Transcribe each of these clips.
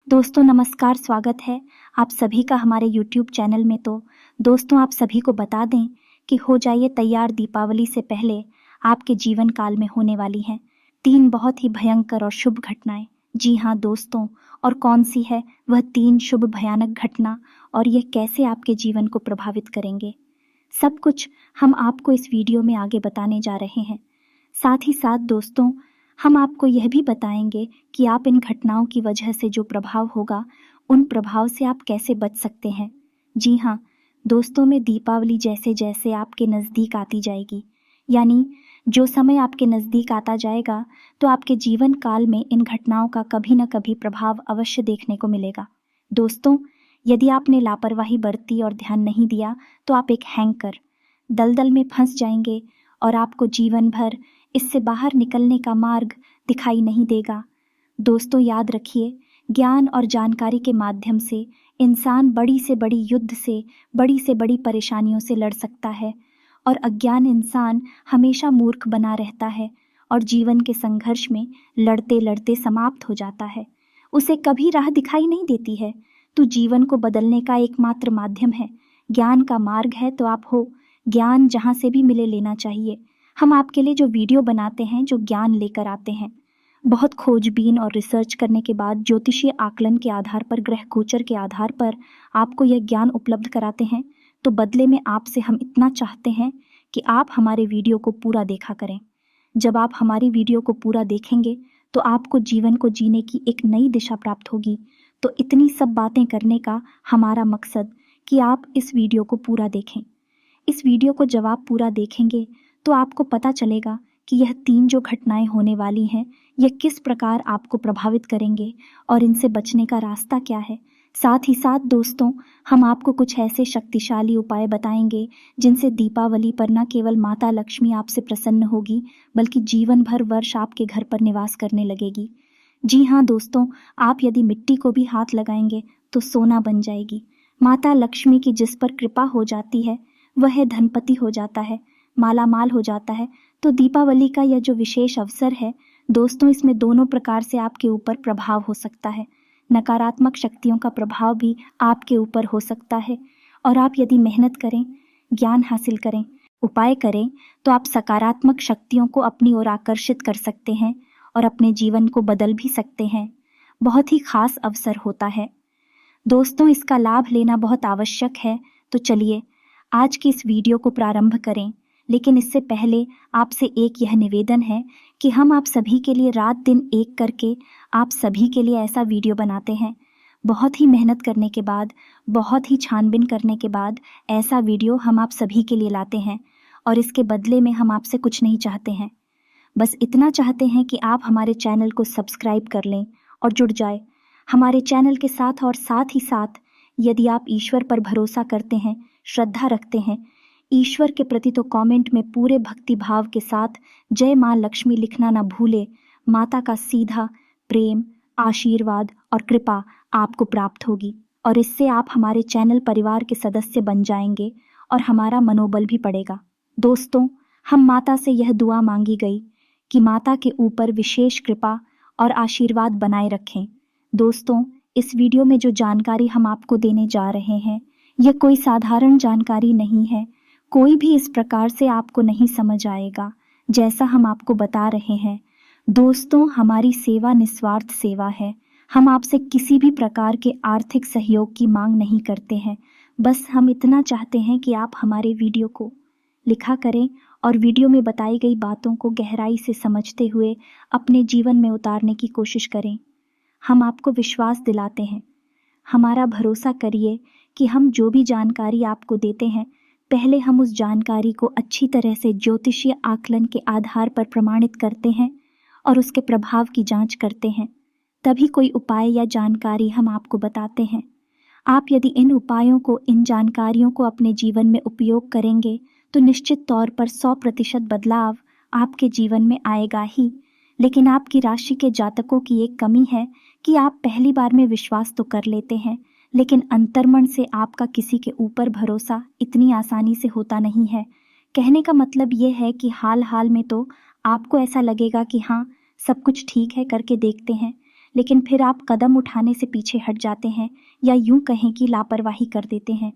दोस्तों नमस्कार, स्वागत है आप सभी का हमारे यूट्यूब चैनल में। तो दोस्तों आप सभी को बता दें कि हो जाइए तैयार, दीपावली से पहले आपके जीवन काल में होने वाली हैं 3 बहुत ही भयंकर और शुभ घटनाएं। जी हाँ दोस्तों, और कौन सी है वह 3 शुभ भयानक घटना और यह कैसे आपके जीवन को प्रभावित करेंगे, सब कुछ हम आपको इस वीडियो में आगे बताने जा रहे हैं। साथ ही साथ दोस्तों हम आपको यह भी बताएंगे कि आप इन घटनाओं की वजह से जो प्रभाव होगा उन प्रभाव से आप कैसे बच सकते हैं। जी हाँ दोस्तों, में दीपावली जैसे जैसे आपके नज़दीक आती जाएगी, यानी जो समय आपके नज़दीक आता जाएगा, तो आपके जीवन काल में इन घटनाओं का कभी न कभी प्रभाव अवश्य देखने को मिलेगा। दोस्तों यदि आपने लापरवाही बरती और ध्यान नहीं दिया तो आप एक हैंकर दलदल में फंस जाएंगे और आपको जीवन भर इससे बाहर निकलने का मार्ग दिखाई नहीं देगा। दोस्तों याद रखिए, ज्ञान और जानकारी के माध्यम से इंसान बड़ी से बड़ी युद्ध से बड़ी परेशानियों से लड़ सकता है, और अज्ञान इंसान हमेशा मूर्ख बना रहता है और जीवन के संघर्ष में लड़ते लड़ते समाप्त हो जाता है। उसे कभी राह दिखाई नहीं देती है। तो जीवन को बदलने का एकमात्र माध्यम है, ज्ञान का मार्ग है। तो आप हो, ज्ञान जहाँ से भी मिले लेना चाहिए। हम आपके लिए जो वीडियो बनाते हैं, जो ज्ञान लेकर आते हैं, बहुत खोजबीन और रिसर्च करने के बाद ज्योतिषीय आकलन के आधार पर, ग्रह गोचर के आधार पर आपको यह ज्ञान उपलब्ध कराते हैं। तो बदले में आपसे हम इतना चाहते हैं कि आप हमारे वीडियो को पूरा देखा करें। जब आप हमारी वीडियो को पूरा देखेंगे तो आपको जीवन को जीने की एक नई दिशा प्राप्त होगी। तो इतनी सब बातें करने का हमारा मकसद कि आप इस वीडियो को पूरा देखें। इस वीडियो को जब आप पूरा देखेंगे तो आपको पता चलेगा कि यह 3 जो घटनाएं होने वाली हैं, यह किस प्रकार आपको प्रभावित करेंगे और इनसे बचने का रास्ता क्या है। साथ ही साथ दोस्तों हम आपको कुछ ऐसे शक्तिशाली उपाय बताएंगे जिनसे दीपावली पर न केवल माता लक्ष्मी आपसे प्रसन्न होगी, बल्कि जीवन भर वर्ष आपके घर पर निवास करने लगेगी। जी हाँ दोस्तों, आप यदि मिट्टी को भी हाथ लगाएंगे तो सोना बन जाएगी। माता लक्ष्मी की जिस पर कृपा हो जाती है वह धनपति हो जाता है, माला माल हो जाता है। तो दीपावली का यह जो विशेष अवसर है दोस्तों, इसमें दोनों प्रकार से आपके ऊपर प्रभाव हो सकता है। नकारात्मक शक्तियों का प्रभाव भी आपके ऊपर हो सकता है, और आप यदि मेहनत करें, ज्ञान हासिल करें, उपाय करें, तो आप सकारात्मक शक्तियों को अपनी ओर आकर्षित कर सकते हैं और अपने जीवन को बदल भी सकते हैं। बहुत ही खास अवसर होता है दोस्तों, इसका लाभ लेना बहुत आवश्यक है। तो चलिए आज की इस वीडियो को प्रारंभ करें, लेकिन इससे पहले आपसे एक यह निवेदन है कि हम आप सभी के लिए रात दिन एक करके आप सभी के लिए ऐसा वीडियो बनाते हैं। बहुत ही मेहनत करने के बाद, बहुत ही छानबीन करने के बाद ऐसा वीडियो हम आप सभी के लिए लाते हैं, और इसके बदले में हम आपसे कुछ नहीं चाहते हैं। बस इतना चाहते हैं कि आप हमारे चैनल को सब्सक्राइब कर लें और जुड़ जाए हमारे चैनल के साथ। और साथ ही साथ यदि आप ईश्वर पर भरोसा करते हैं, श्रद्धा रखते हैं ईश्वर के प्रति, तो कमेंट में पूरे भक्ति भाव के साथ जय माँ लक्ष्मी लिखना ना भूले। माता का सीधा प्रेम, आशीर्वाद और कृपा आपको प्राप्त होगी, और इससे आप हमारे चैनल परिवार के सदस्य बन जाएंगे और हमारा मनोबल भी बढ़ेगा। दोस्तों हम माता से यह दुआ मांगी गई कि माता के ऊपर विशेष कृपा और आशीर्वाद बनाए रखें। दोस्तों इस वीडियो में जो जानकारी हम आपको देने जा रहे हैं, यह कोई साधारण जानकारी नहीं है। कोई भी इस प्रकार से आपको नहीं समझ आएगा जैसा हम आपको बता रहे हैं। दोस्तों हमारी सेवा निस्वार्थ सेवा है। हम आपसे किसी भी प्रकार के आर्थिक सहयोग की मांग नहीं करते हैं। बस हम इतना चाहते हैं कि आप हमारे वीडियो को लिखा करें और वीडियो में बताई गई बातों को गहराई से समझते हुए अपने जीवन में उतारने की कोशिश करें। हम आपको विश्वास दिलाते हैं, हमारा भरोसा करिए कि हम जो भी जानकारी आपको देते हैं, पहले हम उस जानकारी को अच्छी तरह से ज्योतिषीय आकलन के आधार पर प्रमाणित करते हैं और उसके प्रभाव की जांच करते हैं, तभी कोई उपाय या जानकारी हम आपको बताते हैं। आप यदि इन उपायों को, इन जानकारियों को अपने जीवन में उपयोग करेंगे तो निश्चित तौर पर 100% बदलाव आपके जीवन में आएगा ही। लेकिन आपकी राशि के जातकों की एक कमी है कि आप पहली बार में विश्वास तो कर लेते हैं, लेकिन अंतर्मन से आपका किसी के ऊपर भरोसा इतनी आसानी से होता नहीं है। कहने का मतलब ये है कि हाल हाल में तो आपको ऐसा लगेगा कि हाँ सब कुछ ठीक है, करके देखते हैं, लेकिन फिर आप कदम उठाने से पीछे हट जाते हैं या यूं कहें कि लापरवाही कर देते हैं।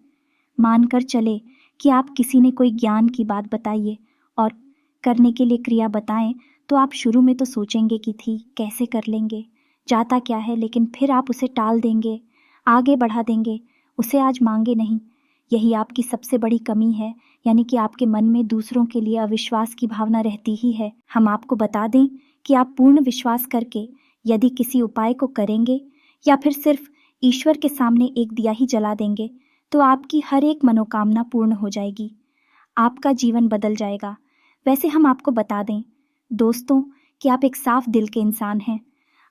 मानकर चले कि आप किसी ने कोई ज्ञान की बात बताइए और करने के लिए क्रिया बताएं, तो आप शुरू में तो सोचेंगे कि थी कैसे कर लेंगे, जाता क्या है, लेकिन फिर आप उसे टाल देंगे, आगे बढ़ा देंगे, उसे आज मांगे नहीं। यही आपकी सबसे बड़ी कमी है, यानी कि आपके मन में दूसरों के लिए अविश्वास की भावना रहती ही है। हम आपको बता दें कि आप पूर्ण विश्वास करके यदि किसी उपाय को करेंगे या फिर सिर्फ ईश्वर के सामने एक दिया ही जला देंगे, तो आपकी हर एक मनोकामना पूर्ण हो जाएगी, आपका जीवन बदल जाएगा। वैसे हम आपको बता दें दोस्तों कि आप एक साफ दिल के इंसान हैं।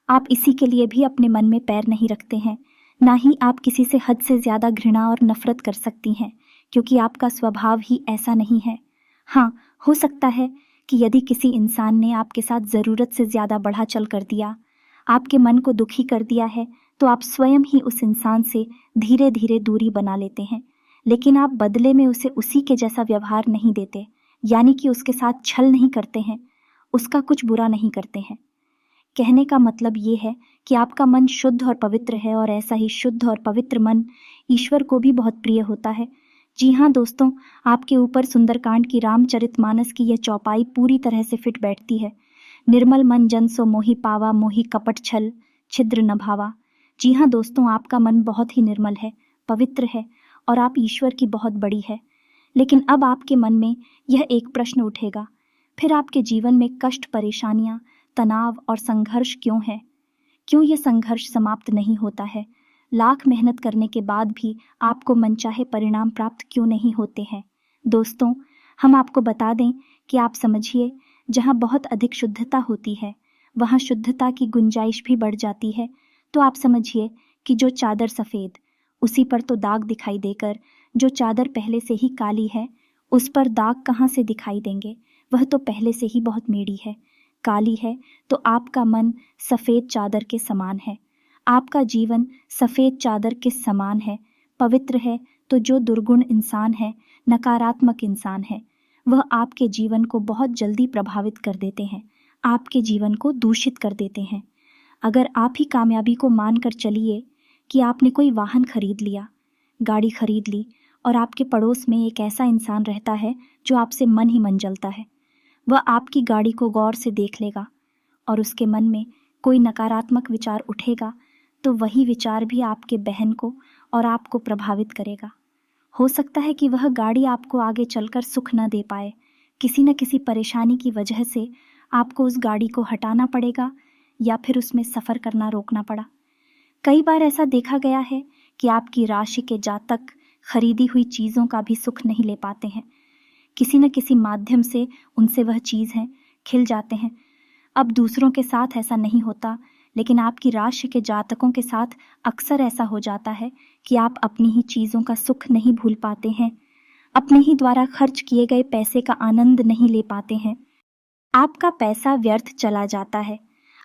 आप इसी के लिए भी अपने मन में पैर नहीं रखते हैं, ना ही आप किसी से हद से ज़्यादा घृणा और नफरत कर सकती हैं, क्योंकि आपका स्वभाव ही ऐसा नहीं है। हाँ, हो सकता है कि यदि किसी इंसान ने आपके साथ ज़रूरत से ज़्यादा बढ़ा चल कर दिया, आपके मन को दुखी कर दिया है, तो आप स्वयं ही उस इंसान से धीरे धीरे दूरी बना लेते हैं, लेकिन आप बदले में उसे उसी के जैसा व्यवहार नहीं देते, यानी कि उसके साथ छल नहीं करते हैं, उसका कुछ बुरा नहीं करते हैं। कहने का मतलब ये है कि आपका मन शुद्ध और पवित्र है, और ऐसा ही शुद्ध और पवित्र मन ईश्वर को भी बहुत प्रिय होता है। जी हाँ दोस्तों, आपके ऊपर सुंदरकांड की रामचरितमानस की यह चौपाई पूरी तरह से फिट बैठती है। निर्मल मन जन सो मोहि पावा, मोहि कपट छल छिद्र न भावा। जी हाँ दोस्तों, आपका मन बहुत ही निर्मल है, पवित्र है, और आप ईश्वर की बहुत बड़ी है। लेकिन अब आपके मन में यह एक प्रश्न उठेगा, फिर आपके जीवन में कष्ट, परेशानियां, तनाव और संघर्ष क्यों है? क्यों ये संघर्ष समाप्त नहीं होता है? लाख मेहनत करने के बाद भी आपको मनचाहे परिणाम प्राप्त क्यों नहीं होते हैं? दोस्तों, हम आपको बता दें कि आप समझिए, जहाँ बहुत अधिक शुद्धता होती है वहाँ शुद्धता की गुंजाइश भी बढ़ जाती है। तो आप समझिए कि जो चादर सफ़ेद, उसी पर तो दाग दिखाई देकर जो चादर पहले से ही काली है, उस पर दाग कहाँ से दिखाई देंगे? वह तो पहले से ही बहुत मेड़ी है, काली है। तो आपका मन सफ़ेद चादर के समान है, आपका जीवन सफ़ेद चादर के समान है, पवित्र है। तो जो दुर्गुण इंसान है, नकारात्मक इंसान है, वह आपके जीवन को बहुत जल्दी प्रभावित कर देते हैं, आपके जीवन को दूषित कर देते हैं। अगर आप ही कामयाबी को मानकर चलिए कि आपने कोई वाहन खरीद लिया, गाड़ी खरीद ली, और आपके पड़ोस में एक ऐसा इंसान रहता है जो आपसे मन ही मन जलता है। वह आपकी गाड़ी को गौर से देख लेगा और उसके मन में कोई नकारात्मक विचार उठेगा, तो वही विचार भी आपके बहन को और आपको प्रभावित करेगा। हो सकता है कि वह गाड़ी आपको आगे चलकर सुख न दे पाए, किसी न किसी परेशानी की वजह से आपको उस गाड़ी को हटाना पड़ेगा या फिर उसमें सफ़र करना रोकना पड़ा। कई बार ऐसा देखा गया है कि आपकी राशि के जातक खरीदी हुई चीज़ों का भी सुख नहीं ले पाते हैं, किसी न किसी माध्यम से उनसे वह चीज़ है खिल जाते हैं। अब दूसरों के साथ ऐसा नहीं होता, लेकिन आपकी राशि के जातकों के साथ अक्सर ऐसा हो जाता है कि आप अपनी ही चीज़ों का सुख नहीं भूल पाते हैं, अपने ही द्वारा खर्च किए गए पैसे का आनंद नहीं ले पाते हैं। आपका पैसा व्यर्थ चला जाता है,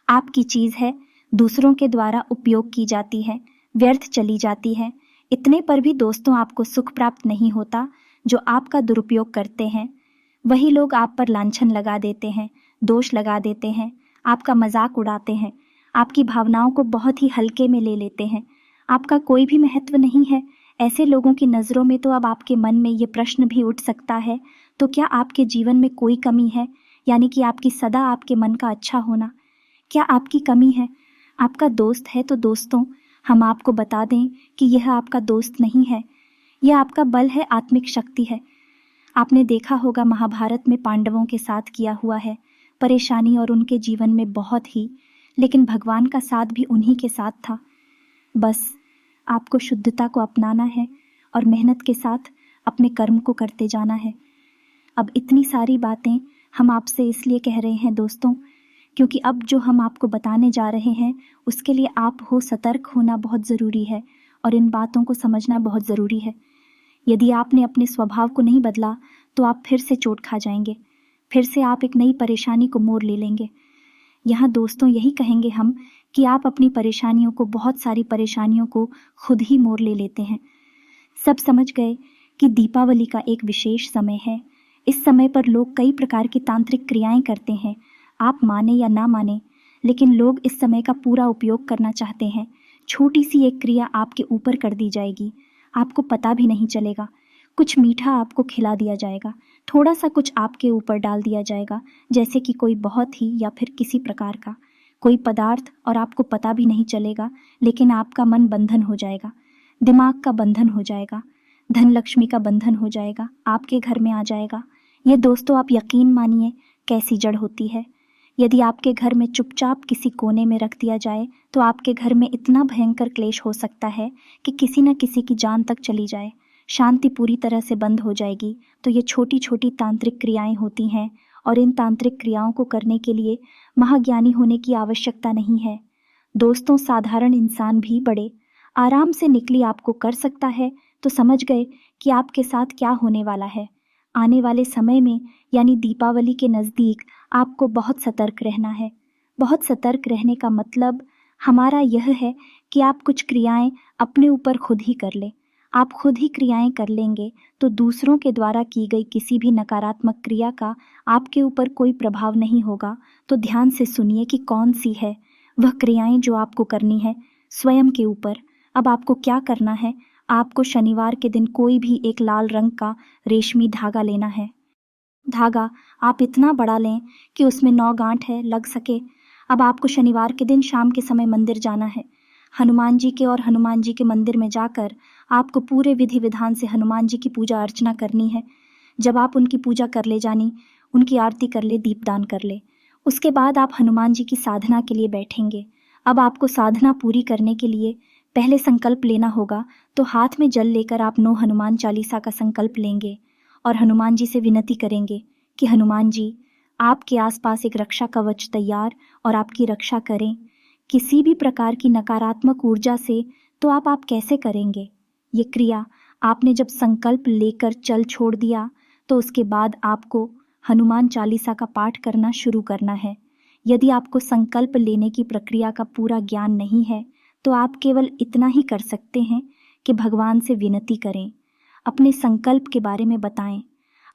आपकी चीज़ है दूसरों के द्वारा उपयोग की जाती है, व्यर्थ चली जाती है। इतने पर भी दोस्तों आपको सुख प्राप्त नहीं होता। जो आपका दुरुपयोग करते हैं वही लोग आप पर लांछन लगा देते हैं, दोष लगा देते हैं, आपका मजाक उड़ाते हैं, आपकी भावनाओं को बहुत ही हल्के में ले लेते हैं, आपका कोई भी महत्व नहीं है। ऐसे लोगों की नज़रों में तो अब आपके मन में ये प्रश्न भी उठ सकता है, तो क्या आपके जीवन में कोई कमी है? यानी कि आपकी सदा आपके मन का अच्छा होना, क्या आपकी कमी है? आपका दोस्त है तो दोस्तों हम आपको बता दें कि यह आपका दोस्त नहीं है, यह आपका बल है, आत्मिक शक्ति है। आपने देखा होगा महाभारत में पांडवों के साथ किया हुआ है, परेशानी और उनके जीवन में बहुत ही, लेकिन भगवान का साथ भी उन्हीं के साथ था। बस आपको शुद्धता को अपनाना है और मेहनत के साथ अपने कर्म को करते जाना है। अब इतनी सारी बातें हम आपसे इसलिए कह रहे हैं दोस्तों, क्योंकि अब जो हम आपको बताने जा रहे हैं उसके लिए आप हो सतर्क होना बहुत ज़रूरी है और इन बातों को समझना बहुत ज़रूरी है। यदि आपने अपने स्वभाव को नहीं बदला तो आप फिर से चोट खा जाएंगे, फिर से आप एक नई परेशानी को मोड़ ले लेंगे। यहाँ दोस्तों यही कहेंगे हम कि आप अपनी परेशानियों को, बहुत सारी परेशानियों को खुद ही मोड़ ले लेते हैं। सब समझ गए कि दीपावली का एक विशेष समय है। इस समय पर लोग कई प्रकार की तांत्रिक क्रियाएं करते हैं, आप माने या ना माने, लेकिन लोग इस समय का पूरा उपयोग करना चाहते हैं। छोटी सी एक क्रिया आपके ऊपर कर दी जाएगी, आपको पता भी नहीं चलेगा। कुछ मीठा आपको खिला दिया जाएगा, थोड़ा सा कुछ आपके ऊपर डाल दिया जाएगा, जैसे कि कोई बहुत ही या फिर किसी प्रकार का कोई पदार्थ, और आपको पता भी नहीं चलेगा, लेकिन आपका मन बंधन हो जाएगा, दिमाग का बंधन हो जाएगा, धन लक्ष्मी का बंधन हो जाएगा, आपके घर में आ जाएगा। ये दोस्तों आप यकीन मानिए कैसी जड़ होती है। यदि आपके घर में चुपचाप किसी कोने में रख दिया जाए तो आपके घर में इतना भयंकर क्लेश हो सकता है कि किसी न किसी की जान तक चली जाए, शांति पूरी तरह से बंद हो जाएगी। तो ये छोटी छोटी तांत्रिक क्रियाएं होती हैं, और इन तांत्रिक क्रियाओं को करने के लिए महाज्ञानी होने की आवश्यकता नहीं है। दोस्तों, साधारण इंसान भी बड़े आराम से निकली आपको कर सकता है। तो समझ गए कि आपके साथ क्या होने वाला है। आने वाले समय में यानी दीपावली के नज़दीक आपको बहुत सतर्क रहना है। बहुत सतर्क रहने का मतलब हमारा यह है कि आप कुछ क्रियाएं अपने ऊपर खुद ही कर लें। आप खुद ही क्रियाएं कर लेंगे तो दूसरों के द्वारा की गई किसी भी नकारात्मक क्रिया का आपके ऊपर कोई प्रभाव नहीं होगा। तो ध्यान से सुनिए कि कौन सी है वह क्रियाएं जो आपको करनी है स्वयं के ऊपर। अब आपको क्या करना है, आपको शनिवार के दिन कोई भी एक लाल रंग का रेशमी धागा लेना है। धागा आप इतना बड़ा लें कि उसमें 9 गांठ है लग सके। अब आपको शनिवार के दिन शाम के समय मंदिर जाना है। हनुमान जी के और हनुमान जी के मंदिर में जाकर आपको पूरे विधि विधान से हनुमान जी की पूजा अर्चना करनी है। जब आप उनकी पूजा कर ले जानी, उनकी आरती कर ले, दीपदान कर ले, उसके बाद आप हनुमान जी की साधना के लिए बैठेंगे। अब आपको साधना पूरी करने के लिए पहले संकल्प लेना होगा। तो हाथ में जल लेकर आप 9 हनुमान चालीसा का संकल्प लेंगे और हनुमान जी से विनती करेंगे कि हनुमान जी, आपके आसपास एक रक्षा कवच तैयार और आपकी रक्षा करें किसी भी प्रकार की नकारात्मक ऊर्जा से। तो आप कैसे करेंगे ये क्रिया? आपने जब संकल्प लेकर चल छोड़ दिया तो उसके बाद आपको हनुमान चालीसा का पाठ करना शुरू करना है। यदि आपको संकल्प लेने की प्रक्रिया का पूरा ज्ञान नहीं है तो आप केवल इतना ही कर सकते हैं कि भगवान से विनती करें, अपने संकल्प के बारे में बताएं,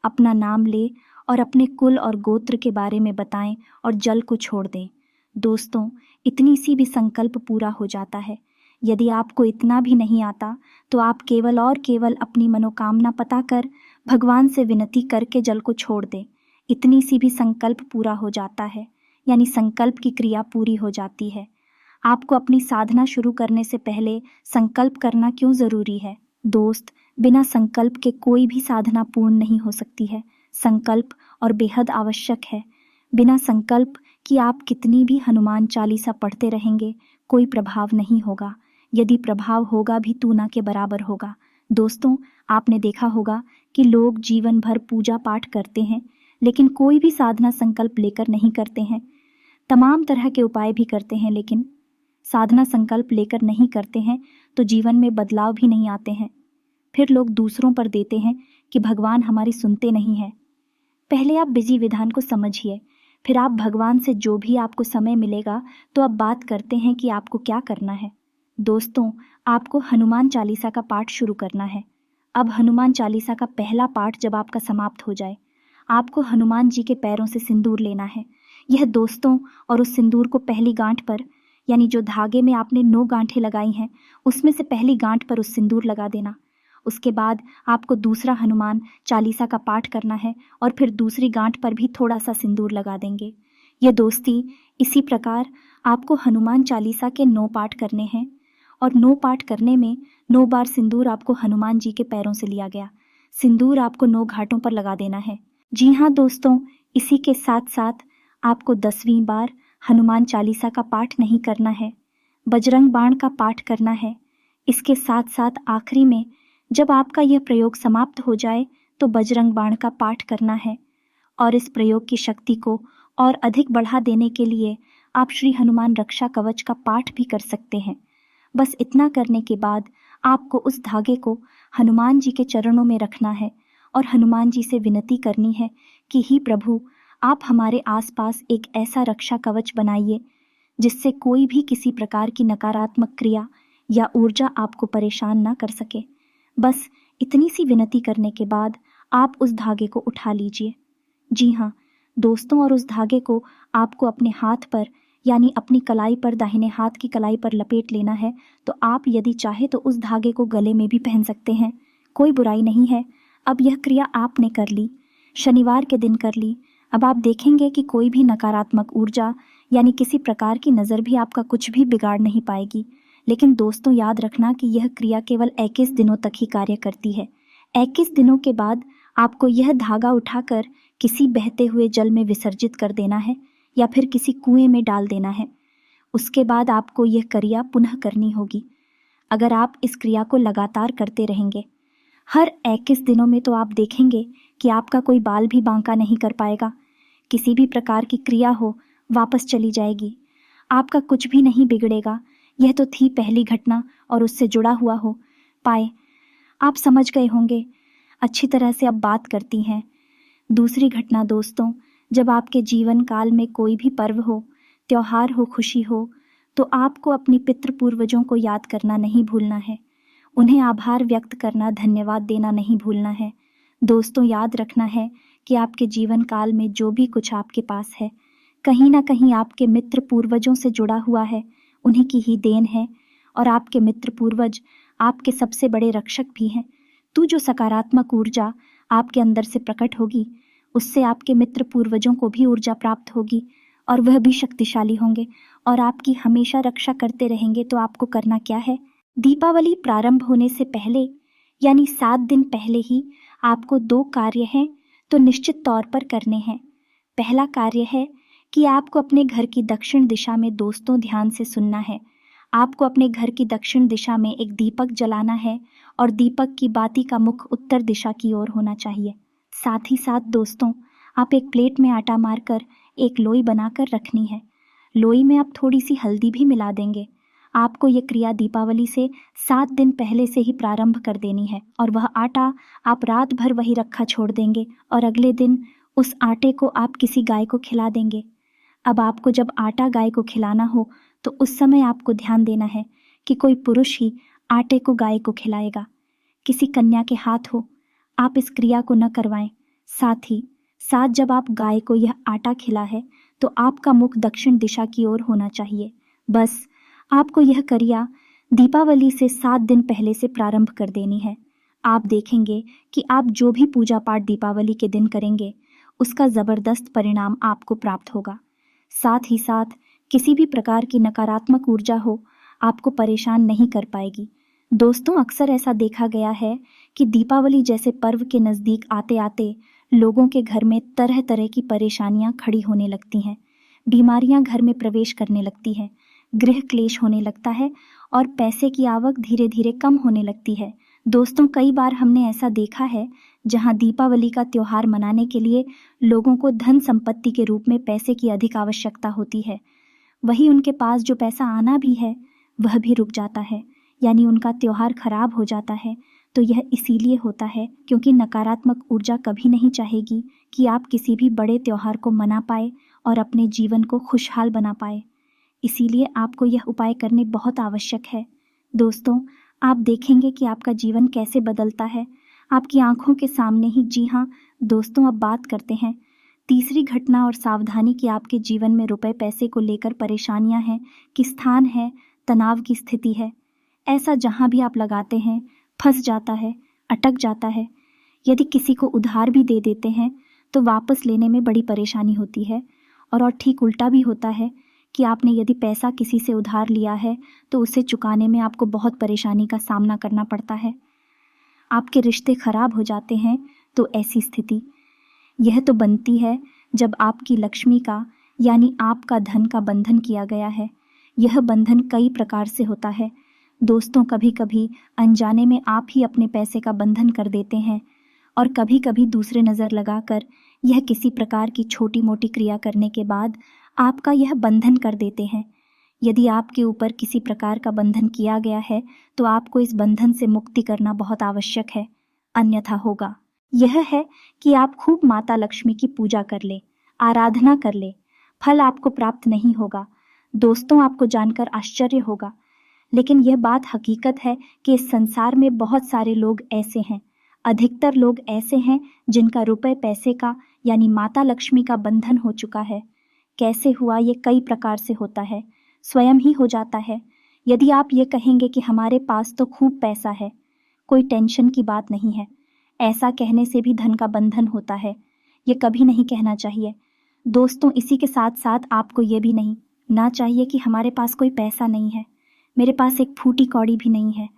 अपना नाम ले और अपने कुल और गोत्र के बारे में बताएं और जल को छोड़ दें। दोस्तों, इतनी सी भी संकल्प पूरा हो जाता है। यदि आपको इतना भी नहीं आता तो आप केवल और केवल अपनी मनोकामना पता कर भगवान से विनती करके जल को छोड़ दें। इतनी सी भी संकल्प पूरा हो जाता है, यानी संकल्प की क्रिया पूरी हो जाती है। आपको अपनी साधना शुरू करने से पहले संकल्प करना क्यों ज़रूरी है? दोस्त, बिना संकल्प के कोई भी साधना पूर्ण नहीं हो सकती है। संकल्प और बेहद आवश्यक है। बिना संकल्प कि आप कितनी भी हनुमान चालीसा पढ़ते रहेंगे, कोई प्रभाव नहीं होगा। यदि प्रभाव होगा भी तो ना के बराबर होगा। दोस्तों, आपने देखा होगा कि लोग जीवन भर पूजा पाठ करते हैं, लेकिन कोई भी साधना संकल्प लेकर नहीं करते हैं। तमाम तरह के उपाय भी करते हैं, लेकिन साधना संकल्प लेकर नहीं करते हैं तो जीवन में बदलाव भी नहीं आते हैं। फिर लोग दूसरों पर देते हैं कि भगवान हमारी सुनते नहीं हैं। पहले आप विधि विधान को समझिए, फिर आप भगवान से जो भी आपको समय मिलेगा तो अब बात करते हैं कि आपको क्या करना है। दोस्तों, आपको हनुमान चालीसा का पाठ शुरू करना है। अब हनुमान चालीसा का पहला पाठ जब आपका समाप्त हो जाए, आपको हनुमान जी के पैरों से सिंदूर लेना है। यह दोस्तों, और उस सिंदूर को पहली गांठ पर, यानी जो धागे में आपने 9 गांठें लगाई हैं उसमें से पहली गांठ पर उस सिंदूर लगा देना। उसके बाद आपको दूसरा हनुमान चालीसा का पाठ करना है और फिर दूसरी गांठ पर भी थोड़ा सा सिंदूर लगा देंगे। ये दोस्ती, इसी प्रकार आपको हनुमान चालीसा के 9 पाठ करने हैं और 9 पाठ करने में 9 बार सिंदूर आपको हनुमान जी के पैरों से लिया गया सिंदूर आपको 9 घाटों पर लगा देना है। जी हाँ दोस्तों, इसी के साथ साथ आपको 10वीं बार हनुमान चालीसा का पाठ नहीं करना है, बजरंग बाण का पाठ करना है। इसके साथ साथ आखिरी में जब आपका यह प्रयोग समाप्त हो जाए तो बजरंग बाण का पाठ करना है। और इस प्रयोग की शक्ति को और अधिक बढ़ा देने के लिए आप श्री हनुमान रक्षा कवच का पाठ भी कर सकते हैं। बस इतना करने के बाद आपको उस धागे को हनुमान जी के चरणों में रखना है और हनुमान जी से विनती करनी है कि ही प्रभु, आप हमारे आसपास एक ऐसा रक्षा कवच बनाइए जिससे कोई भी किसी प्रकार की नकारात्मक क्रिया या ऊर्जा आपको परेशान ना कर सके। बस इतनी सी विनती करने के बाद आप उस धागे को उठा लीजिए। जी हाँ दोस्तों, और उस धागे को आपको अपने हाथ पर यानी अपनी कलाई पर, दाहिने हाथ की कलाई पर लपेट लेना है। तो आप यदि चाहे तो उस धागे को गले में भी पहन सकते हैं, कोई बुराई नहीं है। अब यह क्रिया आपने कर ली, शनिवार के दिन कर ली। अब आप देखेंगे कि कोई भी नकारात्मक ऊर्जा यानी किसी प्रकार की नज़र भी आपका कुछ भी बिगाड़ नहीं पाएगी। लेकिन दोस्तों, याद रखना कि यह क्रिया केवल 21 दिनों तक ही कार्य करती है। 21 दिनों के बाद आपको यह धागा उठाकर किसी बहते हुए जल में विसर्जित कर देना है या फिर किसी कुएं में डाल देना है। उसके बाद आपको यह क्रिया पुनः करनी होगी। अगर आप इस क्रिया को लगातार करते रहेंगे, हर 21 दिनों में, तो आप देखेंगे कि आपका कोई बाल भी बांका नहीं कर पाएगा। किसी भी प्रकार की क्रिया हो, वापस चली जाएगी। आपका कुछ भी नहीं बिगड़ेगा। यह तो थी पहली घटना और उससे जुड़ा हुआ हो पाए। आप समझ गए होंगे, अच्छी तरह से अब बात करती हैं। दूसरी घटना दोस्तों, जब आपके जीवन काल में कोई भी पर्व हो, त्योहार हो, खुशी हो, तो आपको अपनी पितृ पूर्वजों को याद करना नहीं भूलना है। उन्हें आभार व्यक्त करना, धन्यवाद देना नहीं भूलना है। दोस्तों, याद रखना है कि आपके जीवन काल में जो भी कुछ आपके पास है, कहीं ना कहीं आपके मित्र पूर्वजों से जुड़ा हुआ है, उन्हीं की ही देन है। और आपके मित्र पूर्वज आपके सबसे बड़े रक्षक भी हैं। तो जो सकारात्मक ऊर्जा आपके अंदर से प्रकट होगी, उससे आपके मित्र पूर्वजों को भी ऊर्जा प्राप्त होगी और वह भी शक्तिशाली होंगे और आपकी हमेशा रक्षा करते रहेंगे। तो आपको करना क्या है? दीपावली प्रारंभ होने से पहले यानी 7 दिन पहले ही आपको 2 कार्य हैं तो निश्चित तौर पर करने हैं। पहला कार्य है कि आपको अपने घर की दक्षिण दिशा में, दोस्तों ध्यान से सुनना है, आपको अपने घर की दक्षिण दिशा में एक दीपक जलाना है और दीपक की बाती का मुख उत्तर दिशा की ओर होना चाहिए। साथ ही साथ दोस्तों, आप एक प्लेट में आटा मारकर एक लोई बनाकर रखनी है। लोई में आप थोड़ी सी हल्दी भी मिला देंगे। आपको ये क्रिया दीपावली से 7 दिन पहले से ही प्रारंभ कर देनी है और वह आटा आप रात भर वही रखा छोड़ देंगे और अगले दिन उस आटे को आप किसी गाय को खिला देंगे। अब आपको जब आटा गाय को खिलाना हो तो उस समय आपको ध्यान देना है कि कोई पुरुष ही आटे को गाय को खिलाएगा, किसी कन्या के हाथ हो। आप इस क्रिया को न करवाएं। साथ ही साथ जब आप गाय को यह आटा खिला है तो आपका मुख दक्षिण दिशा की ओर होना चाहिए। बस आपको यह क्रिया दीपावली से 7 दिन पहले से प्रारंभ कर देनी है। आप देखेंगे कि आप जो भी पूजा पाठ दीपावली के दिन करेंगे, उसका ज़बरदस्त परिणाम आपको प्राप्त होगा। साथ ही साथ किसी भी प्रकार की नकारात्मक ऊर्जा हो, आपको परेशान नहीं कर पाएगी। दोस्तों, अक्सर ऐसा देखा गया है कि दीपावली जैसे पर्व के नज़दीक आते आते लोगों के घर में तरह तरह की परेशानियां खड़ी होने लगती हैं, बीमारियां घर में प्रवेश करने लगती हैं, गृह क्लेश होने लगता है और पैसे की आवक धीरे धीरे कम होने लगती है। दोस्तों, कई बार हमने ऐसा देखा है जहां दीपावली का त्योहार मनाने के लिए लोगों को धन संपत्ति के रूप में पैसे की अधिक आवश्यकता होती है, वही उनके पास जो पैसा आना भी है वह भी रुक जाता है, यानी उनका त्योहार खराब हो जाता है। तो यह इसीलिए होता है क्योंकि नकारात्मक ऊर्जा कभी नहीं चाहेगी कि आप किसी भी बड़े त्योहार को मना पाए और अपने जीवन को खुशहाल बना पाए। इसीलिए आपको यह उपाय करने बहुत आवश्यक है। दोस्तों, आप देखेंगे कि आपका जीवन कैसे बदलता है आपकी आंखों के सामने ही। जी हाँ दोस्तों, अब बात करते हैं तीसरी घटना और सावधानी कि आपके जीवन में रुपए पैसे को लेकर परेशानियां हैं, कि स्थान है, तनाव की स्थिति है। ऐसा जहां भी आप लगाते हैं फंस जाता है, अटक जाता है। यदि किसी को उधार भी दे देते हैं तो वापस लेने में बड़ी परेशानी होती है। और ठीक उल्टा भी होता है कि आपने यदि पैसा किसी से उधार लिया है तो उसे चुकाने में आपको बहुत परेशानी का सामना करना पड़ता है, आपके रिश्ते खराब हो जाते हैं। तो ऐसी स्थिति यह तो बनती है जब आपकी लक्ष्मी का यानी आपका धन का बंधन किया गया है। यह बंधन कई प्रकार से होता है दोस्तों। कभी कभी अनजाने में आप ही अपने पैसे का बंधन कर देते हैं और कभी कभी दूसरे नज़र लगाकर यह किसी प्रकार की छोटी मोटी क्रिया करने के बाद आपका यह बंधन कर देते हैं। यदि आपके ऊपर किसी प्रकार का बंधन किया गया है तो आपको इस बंधन से मुक्ति करना बहुत आवश्यक है, अन्यथा होगा यह है कि आप खूब माता लक्ष्मी की पूजा कर ले, आराधना कर ले, फल आपको प्राप्त नहीं होगा। दोस्तों, आपको जानकर आश्चर्य होगा, लेकिन यह बात हकीकत है कि इस संसार में बहुत सारे लोग ऐसे हैं, अधिकतर लोग ऐसे हैं जिनका रुपए पैसे का यानी माता लक्ष्मी का बंधन हो चुका है, कैसे हुआ, ये कई प्रकार से होता है, स्वयं ही हो जाता है। यदि आप ये कहेंगे कि हमारे पास तो खूब पैसा है, कोई टेंशन की बात नहीं है, ऐसा कहने से भी धन का बंधन होता है। ये कभी नहीं कहना चाहिए। दोस्तों, इसी के साथ साथ आपको ये भी नहीं ना चाहिए कि हमारे पास कोई पैसा नहीं है, मेरे पास एक फूटी कौड़ी भी नहीं है।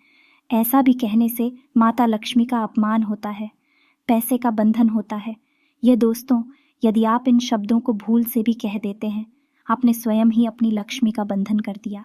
ऐसा भी कहने से माता लक्ष्मी का अपमान होता है, पैसे का बंधन होता है। ये दोस्तों, यदि आप इन शब्दों को भूल से भी कह देते हैं, आपने स्वयं ही अपनी लक्ष्मी का बंधन कर दिया।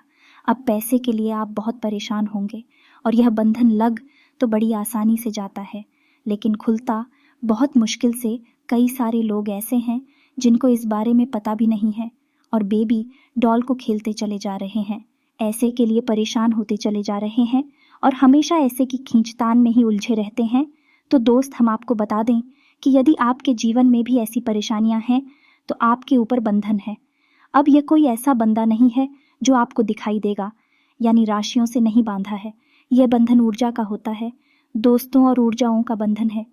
अब पैसे के लिए आप बहुत परेशान होंगे और यह बंधन लग तो बड़ी आसानी से जाता है, लेकिन खुलता बहुत मुश्किल से। कई सारे लोग ऐसे हैं जिनको इस बारे में पता भी नहीं है और बेबी डॉल को खेलते चले जा रहे हैं, ऐसे के लिए परेशान होते चले जा रहे हैं और हमेशा ऐसे की खींचतान में ही उलझे रहते हैं। तो दोस्त, हम आपको बता दें कि यदि आपके जीवन में भी ऐसी परेशानियां हैं तो आपके ऊपर बंधन है। अब यह कोई ऐसा बंधा नहीं है जो आपको दिखाई देगा, यानी राशियों से नहीं बांधा है। यह बंधन ऊर्जा का होता है, दोस्तों और ऊर्जाओं का बंधन है।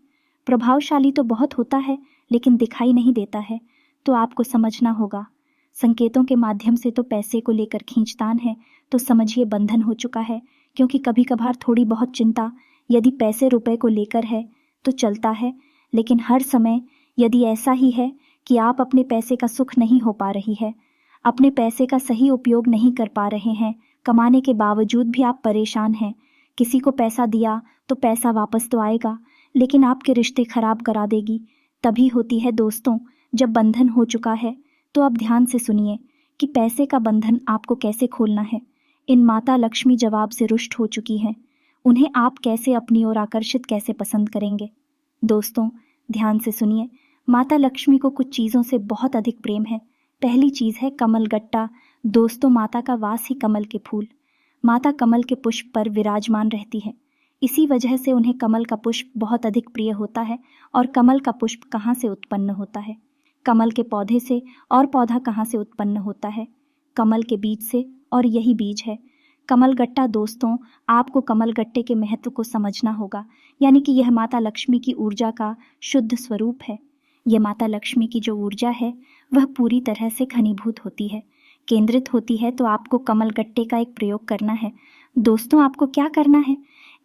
प्रभावशाली तो बहुत होता है लेकिन दिखाई नहीं देता है, तो आपको समझना होगा। संकेतों के माध्यम से तो पैसे को लेकर खींचतान है, तो समझिए बंधन हो चुका है। क्योंकि कभी कभार थोड़ी बहुत चिंता यदि पैसे रुपए को लेकर है तो चलता है, लेकिन हर समय यदि ऐसा ही है कि आप अपने पैसे का सुख नहीं हो पा रही है, अपने पैसे का सही उपयोग नहीं कर पा रहे हैं, कमाने के बावजूद भी आप परेशान हैं, किसी को पैसा दिया तो पैसा वापस तो आएगा लेकिन आपके रिश्ते खराब करा देगी, तभी होती है दोस्तों जब बंधन हो चुका है। तो अब ध्यान से सुनिए कि पैसे का बंधन आपको कैसे खोलना है। इन माता लक्ष्मी जवाब से रुष्ट हो चुकी हैं, उन्हें आप कैसे अपनी ओर आकर्षित कैसे पसंद करेंगे। दोस्तों, ध्यान से सुनिए, माता लक्ष्मी को कुछ चीज़ों से बहुत अधिक प्रेम है। पहली चीज़ है कमल गट्टा। दोस्तों, माता का वास ही कमल के फूल, माता कमल के पुष्प पर विराजमान रहती है, इसी वजह से उन्हें कमल का पुष्प बहुत अधिक प्रिय होता है। और कमल का पुष्प कहाँ से उत्पन्न होता है? कमल के पौधे से। और पौधा कहाँ से उत्पन्न होता है? कमल के बीज से, और यही बीज है कमल गट्टा। दोस्तों, आपको कमल गट्टे के महत्व को समझना होगा, यानी कि यह माता लक्ष्मी की ऊर्जा का शुद्ध स्वरूप है। यह माता लक्ष्मी की जो ऊर्जा है वह पूरी तरह से घनीभूत होती है, केंद्रित होती है। तो आपको कमल गट्टे का एक प्रयोग करना है। दोस्तों, आपको क्या करना है?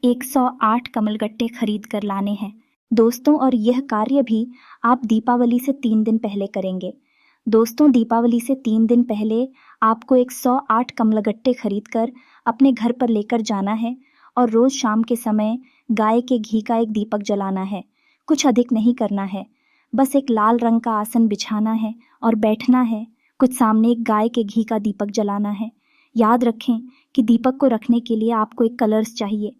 108 कमल गट्टे खरीद कर लाने हैं दोस्तों, और यह कार्य भी आप दीपावली से 3 दिन पहले करेंगे। दोस्तों, दीपावली से 3 दिन पहले आपको 108 कमलगट्टे खरीद कर अपने घर पर लेकर जाना है और रोज शाम के समय गाय के घी का एक दीपक जलाना है। कुछ अधिक नहीं करना है, बस एक लाल रंग का आसन बिछाना है और बैठना है। कुछ सामने एक गाय के घी का दीपक जलाना है। याद रखें कि दीपक को रखने के लिए आपको एक कलश चाहिए,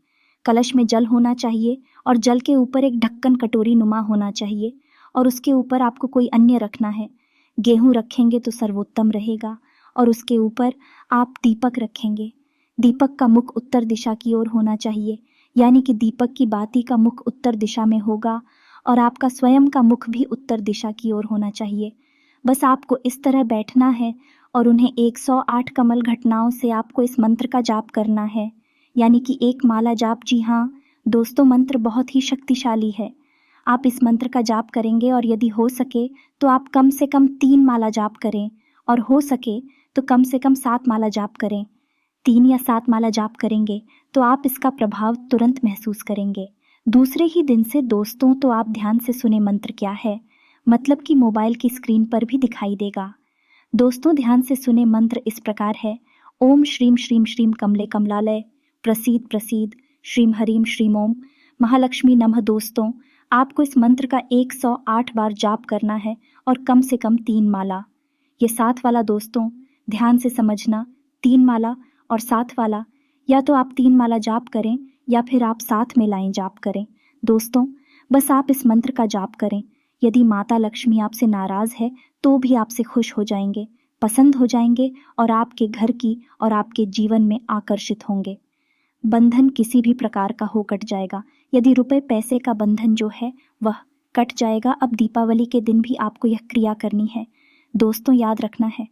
कलश में जल होना चाहिए और जल के ऊपर एक ढक्कन कटोरी नुमा होना चाहिए और उसके ऊपर आपको कोई अन्य रखना है। गेहूं रखेंगे तो सर्वोत्तम रहेगा और उसके ऊपर आप दीपक रखेंगे। दीपक का मुख उत्तर दिशा की ओर होना चाहिए, यानी कि दीपक की बाती का मुख उत्तर दिशा में होगा और आपका स्वयं का मुख भी उत्तर दिशा की ओर होना चाहिए। बस आपको इस तरह बैठना है और उन्हें 108 कमल घटनाओं से आपको इस मंत्र का जाप करना है, यानी कि एक माला जाप। जी हाँ दोस्तों, मंत्र बहुत ही शक्तिशाली है। आप इस मंत्र का जाप करेंगे और यदि हो सके तो आप कम से कम 3 माला जाप करें और हो सके तो कम से कम 7 माला जाप करें। 3 या 7 माला जाप करेंगे तो आप इसका प्रभाव तुरंत महसूस करेंगे। दूसरे ही दिन से दोस्तों, तो आप ध्यान से सुने मंत्र क्या है, मतलब कि मोबाइल की स्क्रीन पर भी दिखाई देगा। दोस्तों, ध्यान से सुने मंत्र इस प्रकार है। ओम श्रीम श्रीम श्रीम कमले कमलालय प्रसीद प्रसीद श्रीम हरीम श्रीम ओम महालक्ष्मी नमः। दोस्तों, आपको इस मंत्र का 108 बार जाप करना है और कम से कम 3 माला। ये 7 वाला दोस्तों ध्यान से समझना, 3 माला और 7 वाला, या तो आप 3 माला जाप करें या फिर आप साथ में लाएं जाप करें। दोस्तों, बस आप इस मंत्र का जाप करें। यदि माता लक्ष्मी आपसे नाराज है तो भी आपसे खुश हो जाएंगे, पसंद हो जाएंगे और आपके घर की और आपके जीवन में आकर्षित होंगे। बंधन किसी भी प्रकार का हो कट जाएगा। यदि रुपए पैसे का बंधन जो है वह कट जाएगा। अब दीपावली के दिन भी आपको यह क्रिया करनी है। दोस्तों, याद रखना है,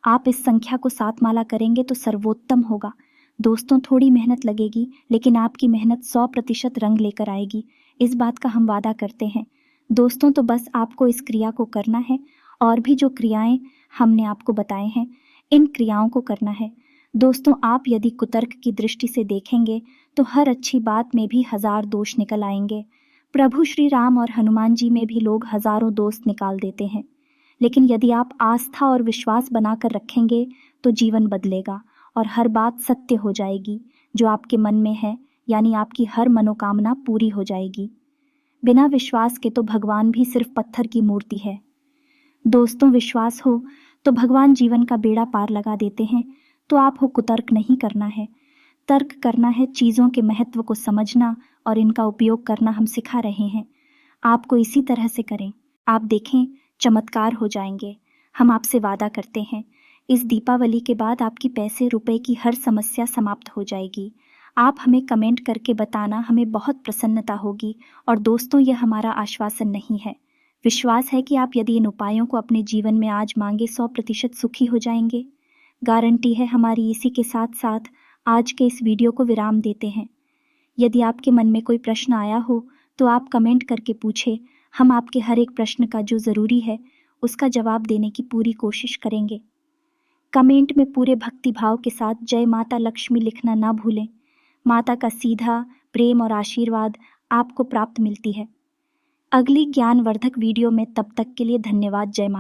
आप इस संख्या को 7 माला करेंगे तो सर्वोत्तम होगा। दोस्तों, थोड़ी मेहनत लगेगी लेकिन आपकी मेहनत 100% रंग लेकर आएगी, इस बात का हम वादा करते हैं। दोस्तों, तो बस आपको इस क्रिया को करना है और भी जो क्रियाएं हमने आपको बताए हैं, इन क्रियाओं को करना है। दोस्तों, आप यदि कुतर्क की दृष्टि से देखेंगे तो हर अच्छी बात में भी 1000 दोष निकल आएंगे। प्रभु श्री राम और हनुमान जी में भी लोग हजारों दोष निकाल देते हैं। लेकिन यदि आप आस्था और विश्वास बनाकर रखेंगे तो जीवन बदलेगा और हर बात सत्य हो जाएगी जो आपके मन में है, यानी आपकी हर मनोकामना पूरी हो जाएगी। बिना विश्वास के तो भगवान भी सिर्फ पत्थर की मूर्ति है। दोस्तों, विश्वास हो तो भगवान जीवन का बेड़ा पार लगा देते हैं। तो आप हो कुतर्क नहीं करना है, तर्क करना है। चीज़ों के महत्व को समझना और इनका उपयोग करना हम सिखा रहे हैं। आपको इसी तरह से करें, आप देखें चमत्कार हो जाएंगे। हम आपसे वादा करते हैं, इस दीपावली के बाद आपकी पैसे रुपए की हर समस्या समाप्त हो जाएगी। आप हमें कमेंट करके बताना, हमें बहुत प्रसन्नता होगी। और दोस्तों, यह हमारा आश्वासन नहीं है, विश्वास है कि आप यदि इन उपायों को अपने जीवन में आज मांगे 100% सुखी हो जाएंगे। गारंटी है हमारी। इसी के साथ साथ आज के इस वीडियो को विराम देते हैं। यदि आपके मन में कोई प्रश्न आया हो तो आप कमेंट करके पूछे। हम आपके हर एक प्रश्न का जो ज़रूरी है उसका जवाब देने की पूरी कोशिश करेंगे। कमेंट में पूरे भक्ति भाव के साथ जय माता लक्ष्मी लिखना ना भूलें। माता का सीधा प्रेम और आशीर्वाद आपको प्राप्त मिलती है। अगली ज्ञानवर्धक वीडियो में तब तक के लिए धन्यवाद। जय माता।